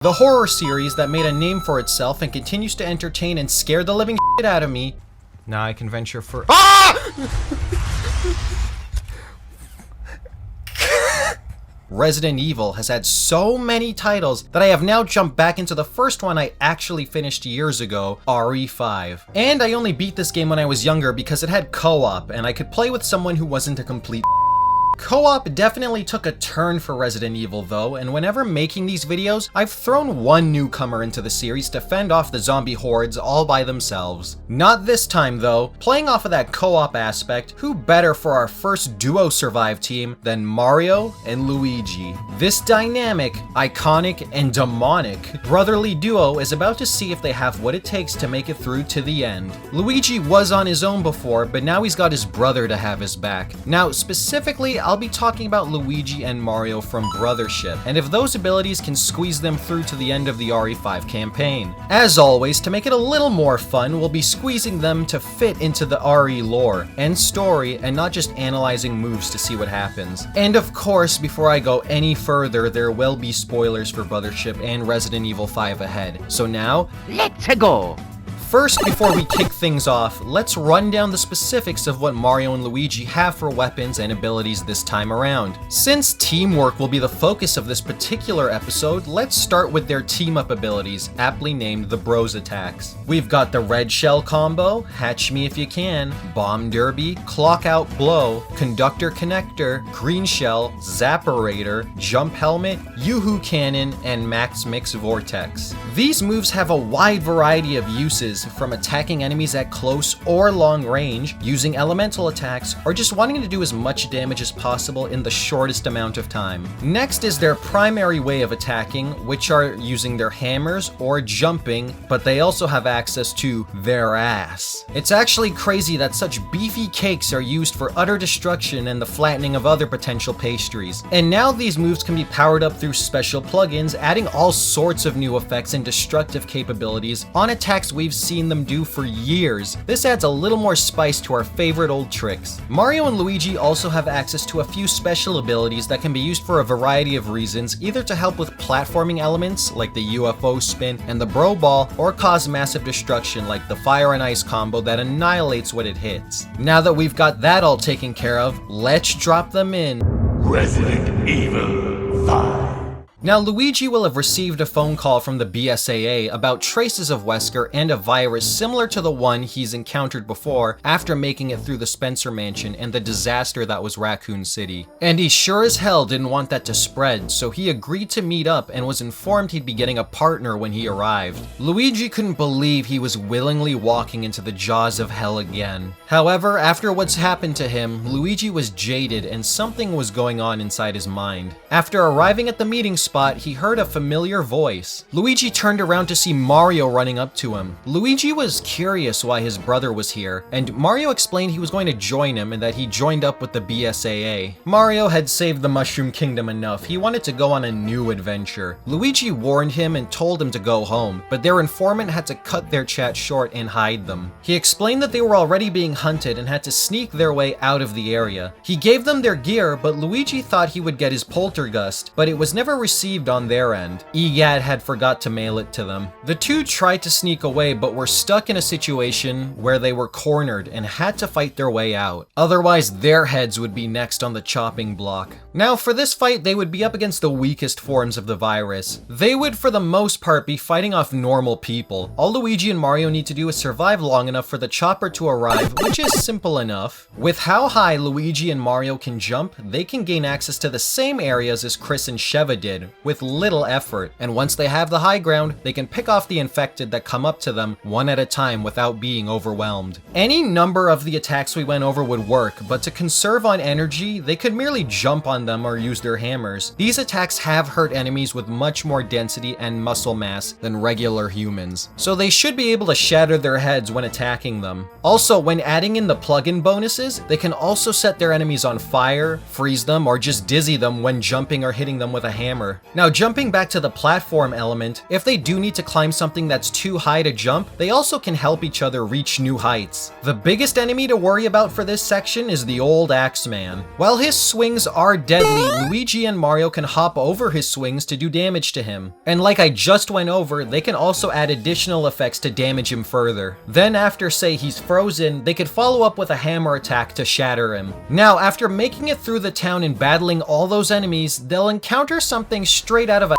The horror series that made a name for itself and continues to entertain and scare the living shit out of me. Now I can venture for— Resident Evil has had so many titles that I have now jumped back into the first one I actually finished years ago, RE5. And I only beat this game when I was younger because it had co-op and I could play with someone who wasn't a complete— Co-op definitely took a turn for Resident Evil though, and whenever making these videos, I've thrown one newcomer into the series to fend off the zombie hordes all by themselves. Not this time though. Playing off of that co-op aspect, who better for our first duo survive team than Mario and Luigi? This dynamic, iconic, and demonic brotherly duo is about to see if they have what it takes to make it through to the end. Luigi was on his own before, but now he's got his brother to have his back. Now, specifically, I'll be talking about Luigi and Mario from Brothership, and if those abilities can squeeze them through to the end of the RE5 campaign. As always, to make it a little more fun, we'll be squeezing them to fit into the RE lore and story, and not just analyzing moves to see what happens. And of course, before I go any further, there will be spoilers for Brothership and Resident Evil 5 ahead. So now, let's go! First, before we kick things off, let's run down the specifics of what Mario and Luigi have for weapons and abilities this time around. Since teamwork will be the focus of this particular episode, let's start with their team-up abilities, aptly named the Bros attacks. We've got the Red Shell combo, Hatch Me If You Can, Bomb Derby, Clock Out Blow, Conductor Connector, Green Shell, Zapperator, Jump Helmet, Yoo-Hoo Cannon, and Max Mix Vortex. These moves have a wide variety of uses, from attacking enemies at close or long range, using elemental attacks, or just wanting to do as much damage as possible in the shortest amount of time. Next is their primary way of attacking, which are using their hammers or jumping, but they also have access to their ass. It's actually crazy that such beefy cakes are used for utter destruction and the flattening of other potential pastries. And now these moves can be powered up through special plugins, adding all sorts of new effects and destructive capabilities on attacks we've seen them do for years. This adds a little more spice to our favorite old tricks. Mario and Luigi also have access to a few special abilities that can be used for a variety of reasons, either to help with platforming elements like the UFO spin and the Bro Ball, or cause massive destruction like the Fire and Ice combo that annihilates what it hits. Now that we've got that all taken care of, let's drop them in. Resident Evil 5. Now, Luigi will have received a phone call from the BSAA about traces of Wesker and a virus similar to the one he's encountered before after making it through the Spencer Mansion and the disaster that was Raccoon City. And he sure as hell didn't want that to spread, so he agreed to meet up and was informed he'd be getting a partner when he arrived. Luigi couldn't believe he was willingly walking into the jaws of hell again. However, after what's happened to him, Luigi was jaded and something was going on inside his mind. After arriving at the meeting spot, he heard a familiar voice. Luigi turned around to see Mario running up to him. Luigi was curious why his brother was here, and Mario explained he was going to join him and that he joined up with the BSAA. Mario had saved the Mushroom Kingdom enough. He wanted to go on a new adventure. Luigi warned him and told him to go home, but their informant had to cut their chat short and hide them. He explained that they were already being hunted and had to sneak their way out of the area. He gave them their gear, but Luigi thought he would get his poltergust, but it was never received on their end. EGAD had forgot to mail it to them. The two tried to sneak away, but were stuck in a situation where they were cornered and had to fight their way out. Otherwise, their heads would be next on the chopping block. Now, for this fight, they would be up against the weakest forms of the virus. They would, for the most part, be fighting off normal people. All Luigi and Mario need to do is survive long enough for the chopper to arrive, which is simple enough. With how high Luigi and Mario can jump, they can gain access to the same areas as Chris and Sheva did, with little effort, and once they have the high ground, they can pick off the infected that come up to them one at a time without being overwhelmed. Any number of the attacks we went over would work, but to conserve on energy, they could merely jump on them or use their hammers. These attacks have hurt enemies with much more density and muscle mass than regular humans, so they should be able to shatter their heads when attacking them. Also, when adding in the plugin bonuses, they can also set their enemies on fire, freeze them, or just dizzy them when jumping or hitting them with a hammer. more. Now jumping back to the platform element, if they do need to climb something that's too high to jump, they also can help each other reach new heights. The biggest enemy to worry about for this section is the old Axeman. While his swings are deadly, Luigi and Mario can hop over his swings to do damage to him. And like I just went over, they can also add additional effects to damage him further. Then after say he's frozen, they could follow up with a hammer attack to shatter him. Now after making it through the town and battling all those enemies, they'll encounter something straight out of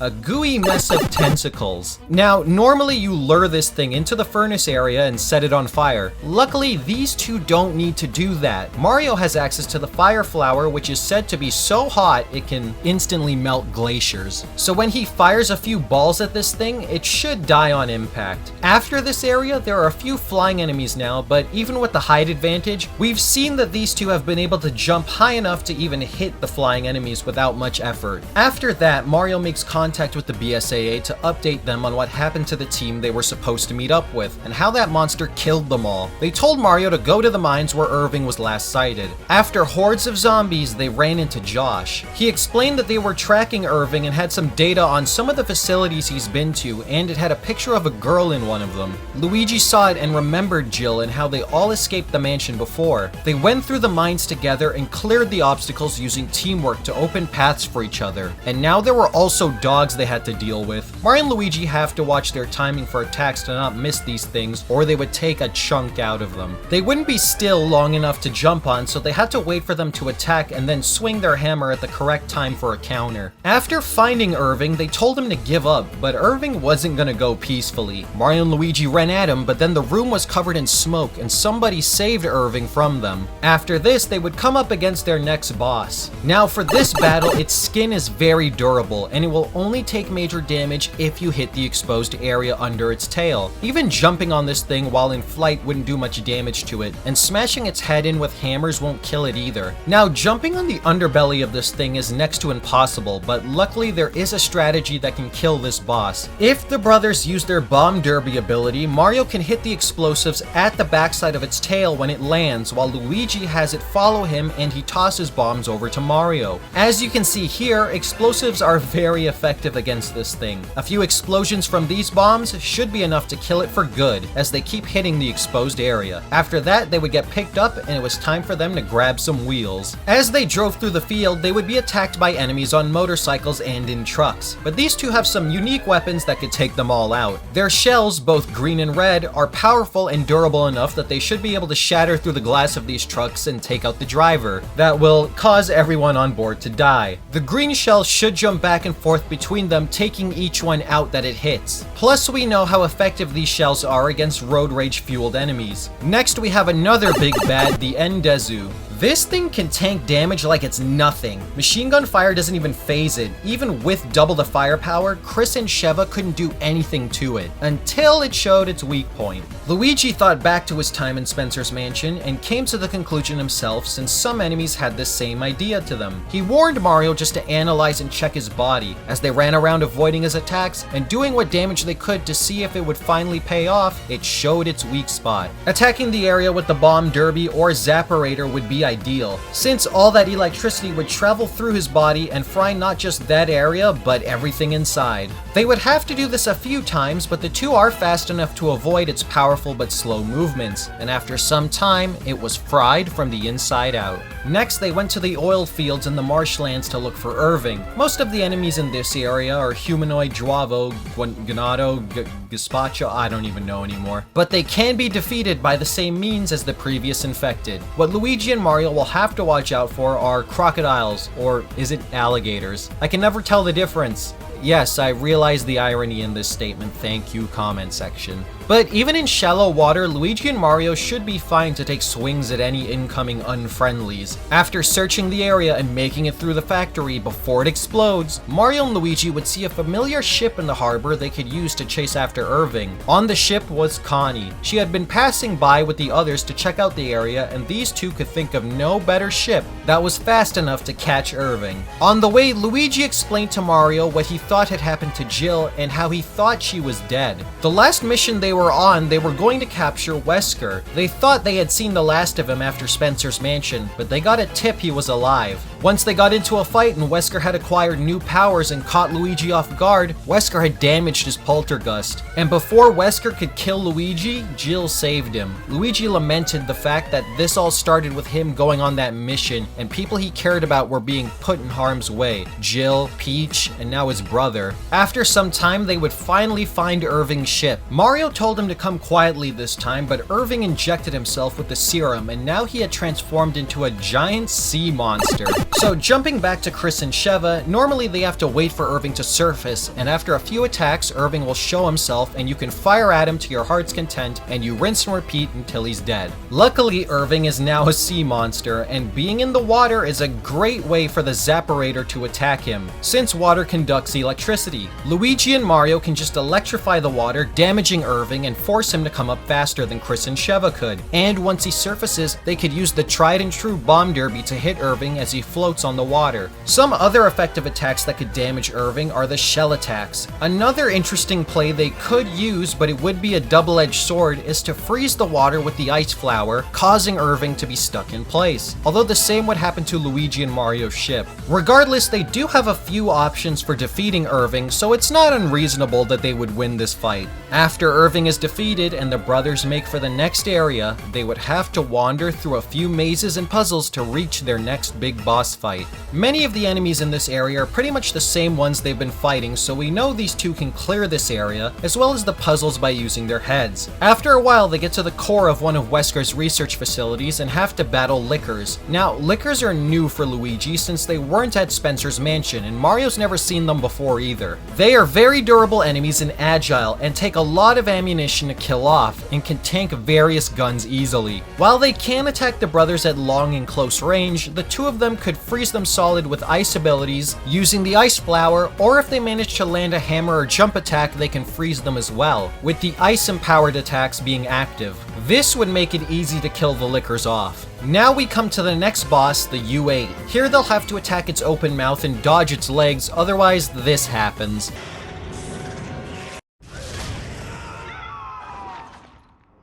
a gooey mess of tentacles. Now, normally you lure this thing into the furnace area and set it on fire. Luckily, these two don't need to do that. Mario has access to the fire flower, which is said to be so hot it can instantly melt glaciers. So when he fires a few balls at this thing, it should die on impact. After this area, there are a few flying enemies now, but even with the height advantage, we've seen that these two have been able to jump high enough to even hit the flying enemies without much effort. After that, Mario makes contact with the BSAA to update them on what happened to the team they were supposed to meet up with, and how that monster killed them all. They told Mario to go to the mines where Irving was last sighted. After hordes of zombies, they ran into Josh. He explained that they were tracking Irving and had some data on some of the facilities he's been to, and it had a picture of a girl in one of them. Luigi saw it and remembered Jill and how they all escaped the mansion before. They went through the mines together and cleared the obstacles using teamwork to open paths for each other. And now there were also dogs they had to deal with. Mario and Luigi have to watch their timing for attacks to not miss these things, or they would take a chunk out of them. They wouldn't be still long enough to jump on, so they had to wait for them to attack and then swing their hammer at the correct time for a counter. After finding Irving, they told him to give up, but Irving wasn't gonna go peacefully. Mario and Luigi ran at him, but then the room was covered in smoke and somebody saved Irving from them. After this, they would come up against their next boss. Now for this battle, its skin is very durable and it will only take major damage if you hit the exposed area under its tail. Even jumping on this thing while in flight wouldn't do much damage to it, and smashing its head in with hammers won't kill it either. Now, jumping on the underbelly of this thing is next to impossible, but luckily there is a strategy that can kill this boss. If the brothers use their bomb derby ability, Mario can hit the explosives at the backside of its tail when it lands, while Luigi has it follow him and he tosses bombs over to Mario. As you can see here, explosives are very effective against this thing. A few explosions from these bombs should be enough to kill it for good, as they keep hitting the exposed area. After that, they would get picked up and it was time for them to grab some wheels. As they drove through the field, they would be attacked by enemies on motorcycles and in trucks, but these two have some unique weapons that could take them all out. Their shells, both green and red, are powerful and durable enough that they should be able to shatter through the glass of these trucks and take out the driver. That will cause everyone on board to die. The green shell should jump back and forth between them, taking each one out that it hits. Plus, we know how effective these shells are against road rage fueled enemies. Next, we have another big bad, the Endezu. This thing can tank damage like it's nothing. Machine gun fire doesn't even phase it. Even with double the firepower, Chris and Sheva couldn't do anything to it, until it showed its weak point. Luigi thought back to his time in Spencer's mansion and came to the conclusion himself, since some enemies had the same idea to them. He warned Mario just to analyze and check his body, as they ran around avoiding his attacks and doing what damage they could to see if it would finally pay off. It showed its weak spot. Attacking the area with the bomb derby or zapperator would be ideal, since all that electricity would travel through his body and fry not just that area, but everything inside. They would have to do this a few times, but the two are fast enough to avoid its powerful but slow movements, and after some time, it was fried from the inside out. Next, they went to the oil fields in the marshlands to look for Irving. Most of the enemies in this area are humanoid Juavo, Ganado, Gazpacho, I don't even know anymore, but they can be defeated by the same means as the previous infected. What Luigi and Mario will have to watch out for are crocodiles, or is it alligators? I can never tell the difference. Yes, I realize the irony in this statement, thank you comment section. But even in shallow water, Luigi and Mario should be fine to take swings at any incoming unfriendlies. After searching the area and making it through the factory before it explodes, Mario and Luigi would see a familiar ship in the harbor they could use to chase after Irving. On the ship was Connie. She had been passing by with the others to check out the area, and these two could think of no better ship that was fast enough to catch Irving. On the way, Luigi explained to Mario what he thought had happened to Jill and how he thought she was dead. The last mission they were on, they were going to capture Wesker. They thought they had seen the last of him after Spencer's mansion, but they got a tip he was alive. Once they got into a fight and Wesker had acquired new powers and caught Luigi off guard, Wesker had damaged his poltergust. And before Wesker could kill Luigi, Jill saved him. Luigi lamented the fact that this all started with him going on that mission and people he cared about were being put in harm's way. Jill, Peach, and now his brother. After some time, they would finally find Irving's ship. Mario told him to come quietly this time, but Irving injected himself with the serum and now he had transformed into a giant sea monster. So jumping back to Chris and Sheva, normally they have to wait for Irving to surface, and after a few attacks, Irving will show himself and you can fire at him to your heart's content and you rinse and repeat until he's dead. Luckily, Irving is now a sea monster, and being in the water is a great way for the Zapparator to attack him, since water conducts electricity. Luigi and Mario can just electrify the water, damaging Irving and force him to come up faster than Chris and Sheva could. And once he surfaces, they could use the tried and true bomb derby to hit Irving as he floats on the water. Some other effective attacks that could damage Irving are the shell attacks. Another interesting play they could use, but it would be a double-edged sword, is to freeze the water with the ice flower, causing Irving to be stuck in place. Although the same would happen to Luigi and Mario's ship. Regardless, they do have a few options for defeating Irving, so it's not unreasonable that they would win this fight. After Irving is defeated and the brothers make for the next area, they would have to wander through a few mazes and puzzles to reach their next big boss fight. Many of the enemies in this area are pretty much the same ones they've been fighting, so we know these two can clear this area, as well as the puzzles by using their heads. After a while, they get to the core of one of Wesker's research facilities and have to battle Lickers. Now, Lickers are new for Luigi since they weren't at Spencer's mansion, and Mario's never seen them before either. They are very durable enemies and agile, and take a lot of ammunition to kill off, and can tank various guns easily. While they can attack the brothers at long and close range, the two of them could freeze them solid with ice abilities using the ice flower, or if they manage to land a hammer or jump attack, they can freeze them as well, with the ice empowered attacks being active. This would make it easy to kill the Lickers off. Now we come to the next boss, the U8. Here they'll have to attack its open mouth and dodge its legs, otherwise this happens.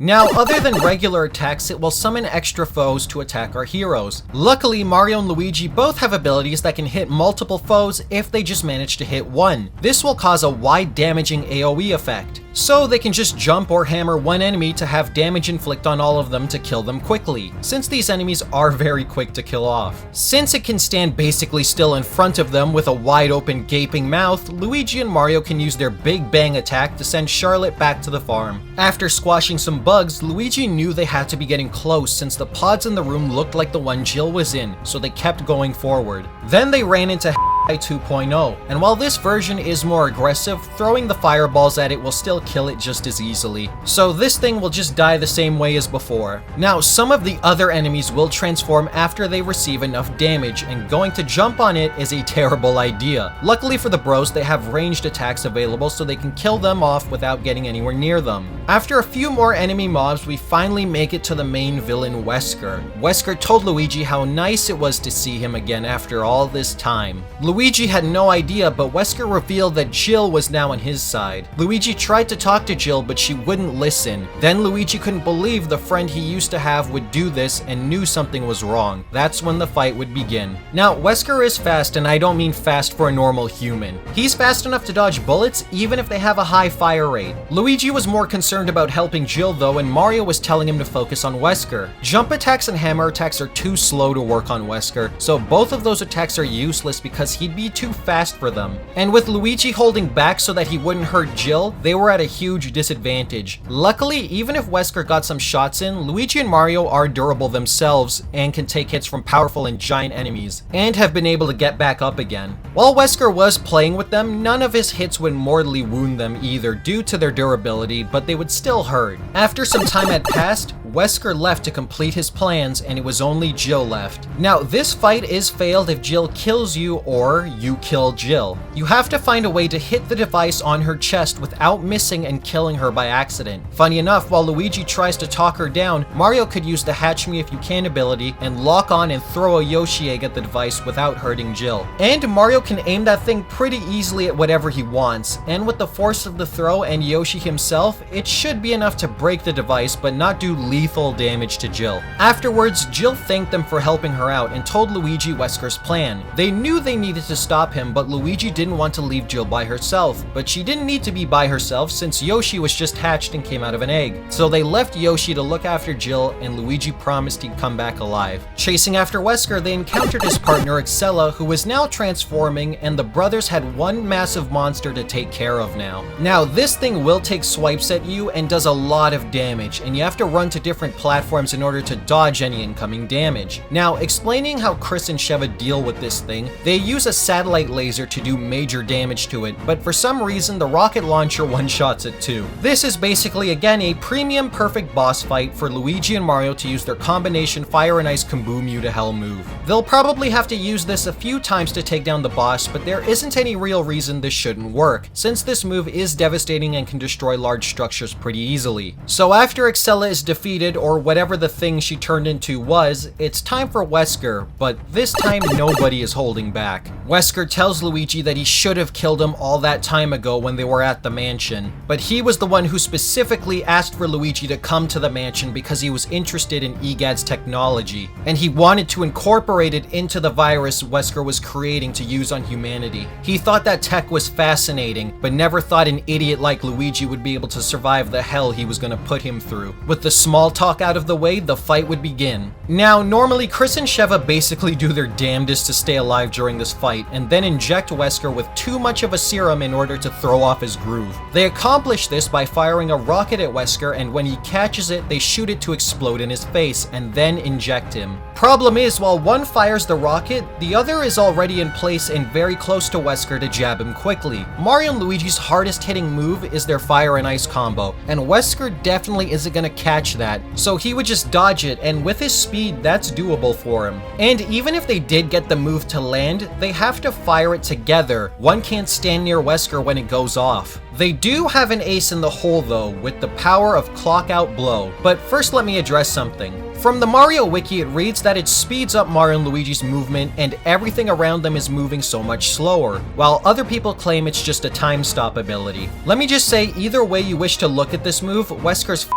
Now, other than regular attacks, it will summon extra foes to attack our heroes. Luckily, Mario and Luigi both have abilities that can hit multiple foes if they just manage to hit one. This will cause a wide damaging AoE effect. So they can just jump or hammer one enemy to have damage inflict on all of them to kill them quickly, since these enemies are very quick to kill off. Since it can stand basically still in front of them with a wide open gaping mouth, Luigi and Mario can use their Big Bang attack to send Charlotte back to the farm. After squashing some bugs, Luigi knew they had to be getting close since the pods in the room looked like the one Jill was in, so they kept going forward. Then they ran into 2.0, and while this version is more aggressive, throwing the fireballs at it will still kill it just as easily. So this thing will just die the same way as before. Now, some of the other enemies will transform after they receive enough damage, and going to jump on it is a terrible idea. Luckily for the bros, they have ranged attacks available so they can kill them off without getting anywhere near them. After a few more enemy mobs, we finally make it to the main villain, Wesker. Wesker told Luigi how nice it was to see him again after all this time. Luigi had no idea, but Wesker revealed that Jill was now on his side. Luigi tried to talk to Jill, but she wouldn't listen. Then Luigi couldn't believe the friend he used to have would do this and knew something was wrong. That's when the fight would begin. Now, Wesker is fast, and I don't mean fast for a normal human. He's fast enough to dodge bullets, even if they have a high fire rate. Luigi was more concerned about helping Jill though, and Mario was telling him to focus on Wesker. Jump attacks and hammer attacks are too slow to work on Wesker, so both of those attacks are useless because he'd be too fast for them. And with Luigi holding back so that he wouldn't hurt Jill, they were at a huge disadvantage. Luckily, even if Wesker got some shots in, Luigi and Mario are durable themselves and can take hits from powerful and giant enemies, and have been able to get back up again. While Wesker was playing with them, none of his hits would mortally wound them either due to their durability, but they would still hurt. After some time had passed, Wesker left to complete his plans and it was only Jill left. Now, this fight is failed if Jill kills you or you kill Jill. You have to find a way to hit the device on her chest without missing and killing her by accident. Funny enough, while Luigi tries to talk her down, Mario could use the Hatch Me If You Can ability and lock on and throw a Yoshi egg at the device without hurting Jill. And Mario can aim that thing pretty easily at whatever he wants, and with the force of the throw and Yoshi himself, it should be enough to break the device but not do lethal damage to Jill. Afterwards, Jill thanked them for helping her out and told Luigi Wesker's plan. They knew they needed to stop him, but Luigi didn't want to leave Jill by herself. But she didn't need to be by herself since Yoshi was just hatched and came out of an egg. So they left Yoshi to look after Jill, and Luigi promised he'd come back alive. Chasing after Wesker, they encountered his partner Excella, who was now transforming, and the brothers had one massive monster to take care of now. Now, this thing will take swipes at you and does a lot of damage, and you have to run to different platforms in order to dodge any incoming damage. Now, explaining how Chris and Sheva deal with this thing, they use a satellite laser to do major damage to it, but for some reason the rocket launcher one-shots it too. This is basically again a premium perfect boss fight for Luigi and Mario to use their combination Fire and Ice Kaboom You to Hell move. They'll probably have to use this a few times to take down the boss, but there isn't any real reason this shouldn't work, since this move is devastating and can destroy large structures pretty easily. So after Excella is defeated, or whatever the thing she turned into was, it's time for Wesker, but this time nobody is holding back. Wesker tells Luigi that he should have killed him all that time ago when they were at the mansion, but he was the one who specifically asked for Luigi to come to the mansion because he was interested in EGAD's technology, and he wanted to incorporate it into the virus Wesker was creating to use on humanity. He thought that tech was fascinating, but never thought an idiot like Luigi would be able to survive the hell he was gonna put him through. With the small talk out of the way, the fight would begin. Now, normally Chris and Sheva basically do their damnedest to stay alive during this fight, and then inject Wesker with too much of a serum in order to throw off his groove. They accomplish this by firing a rocket at Wesker, and when he catches it, they shoot it to explode in his face, and then inject him. Problem is, while one fires the rocket, the other is already in place and very close to Wesker to jab him quickly. Mario and Luigi's hardest hitting move is their Fire and Ice combo, and Wesker definitely isn't gonna catch that, so he would just dodge it, and with his speed, that's doable for him. And even if they did get the move to land, they have to fire it together. One can't stand near Wesker when it goes off. They do have an ace in the hole though, with the power of Clock Out Blow. But first let me address something. From the Mario Wiki, it reads that it speeds up Mario and Luigi's movement and everything around them is moving so much slower, while other people claim it's just a time stop ability. Let me just say, either way you wish to look at this move, Wesker's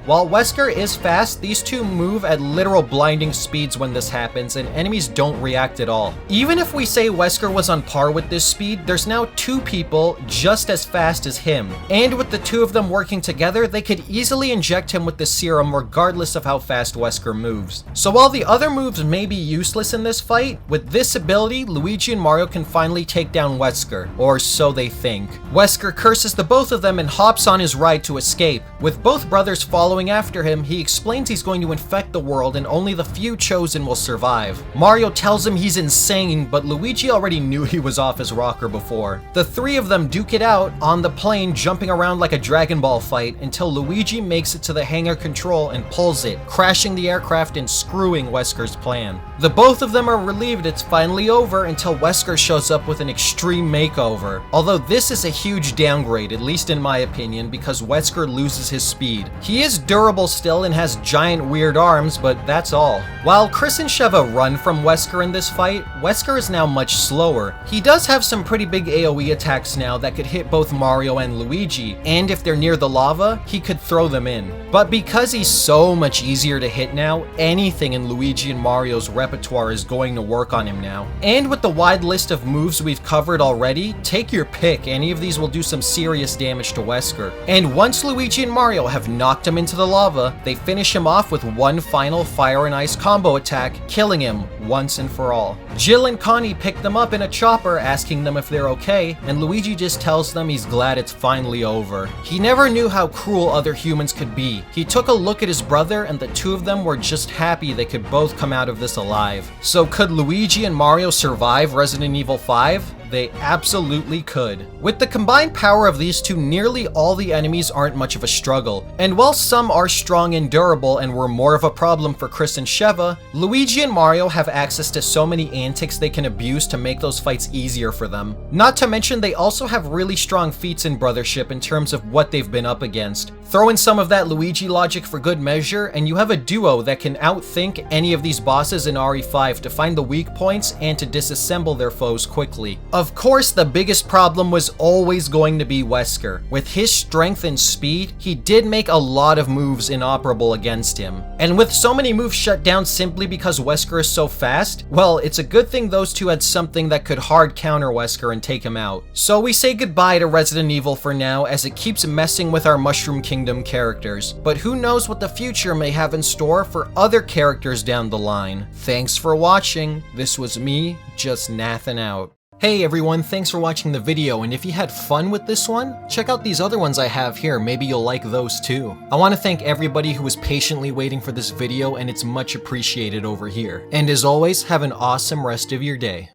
While Wesker is fast, these two move at literal blinding speeds when this happens, and enemies don't react at all. Even if we say Wesker was on par with this speed, there's now two people just as fast as him. And with the two of them working together, they could easily inject him with the serum regardless of how fast Wesker moves. So while the other moves may be useless in this fight, with this ability, Luigi and Mario can finally take down Wesker, or so they think. Wesker curses the both of them and hops on his ride to escape. With both brothers following after him, he explains he's going to infect the world and only the few chosen will survive. Mario tells him he's insane, but Luigi already knew he was off his rocker before. The three of them duke it out on the plane, jumping around like a Dragon Ball fight until Luigi makes it to the hangar control and pulls it, crashing the aircraft and screwing Wesker's plan. The both of them are relieved it's finally over until Wesker shows up with an extreme makeover. Although this is a huge downgrade, at least in my opinion, because Wesker loses his speed. He is durable still and has giant weird arms, but that's all. While Chris and Sheva run from Wesker in this fight, Wesker is now much slower. He does have some pretty big AoE attacks now that could hit both Mario and Luigi, and if they're near the lava, he could throw them in. But because he's so much easier to hit now, anything in Luigi and Mario's repertoire is going to work on him now. And with the wide list of moves we've covered already, take your pick, any of these will do some serious damage to Wesker. And once Luigi and Mario have knocked him into the lava, they finish him off with one final Fire and Ice combo attack, killing him once and for all. Jill and Connie pick them up in a chopper, asking them if they're okay, and Luigi just tells them he's glad it's finally over. He never knew how cruel other humans could be. He took a look at his brother, and the two of them were just happy they could both come out of this alive. So could Luigi and Mario survive Resident Evil 5? They absolutely could. With the combined power of these two, nearly all the enemies aren't much of a struggle. And while some are strong and durable and were more of a problem for Chris and Sheva, Luigi and Mario have access to so many antics they can abuse to make those fights easier for them. Not to mention they also have really strong feats in brothership in terms of what they've been up against. Throw in some of that Luigi logic for good measure, and you have a duo that can outthink any of these bosses in RE5 to find the weak points and to disassemble their foes quickly. Of course, the biggest problem was always going to be Wesker. With his strength and speed, he did make a lot of moves inoperable against him. And with so many moves shut down simply because Wesker is so fast, well, it's a good thing those two had something that could hard counter Wesker and take him out. So we say goodbye to Resident Evil for now, as it keeps messing with our Mushroom Kingdom characters. But who knows what the future may have in store for other characters down the line. Thanks for watching. This was me, just nathing out. Hey everyone, thanks for watching the video, and if you had fun with this one, check out these other ones I have here, maybe you'll like those too. I want to thank everybody who was patiently waiting for this video, and it's much appreciated over here. And as always, have an awesome rest of your day.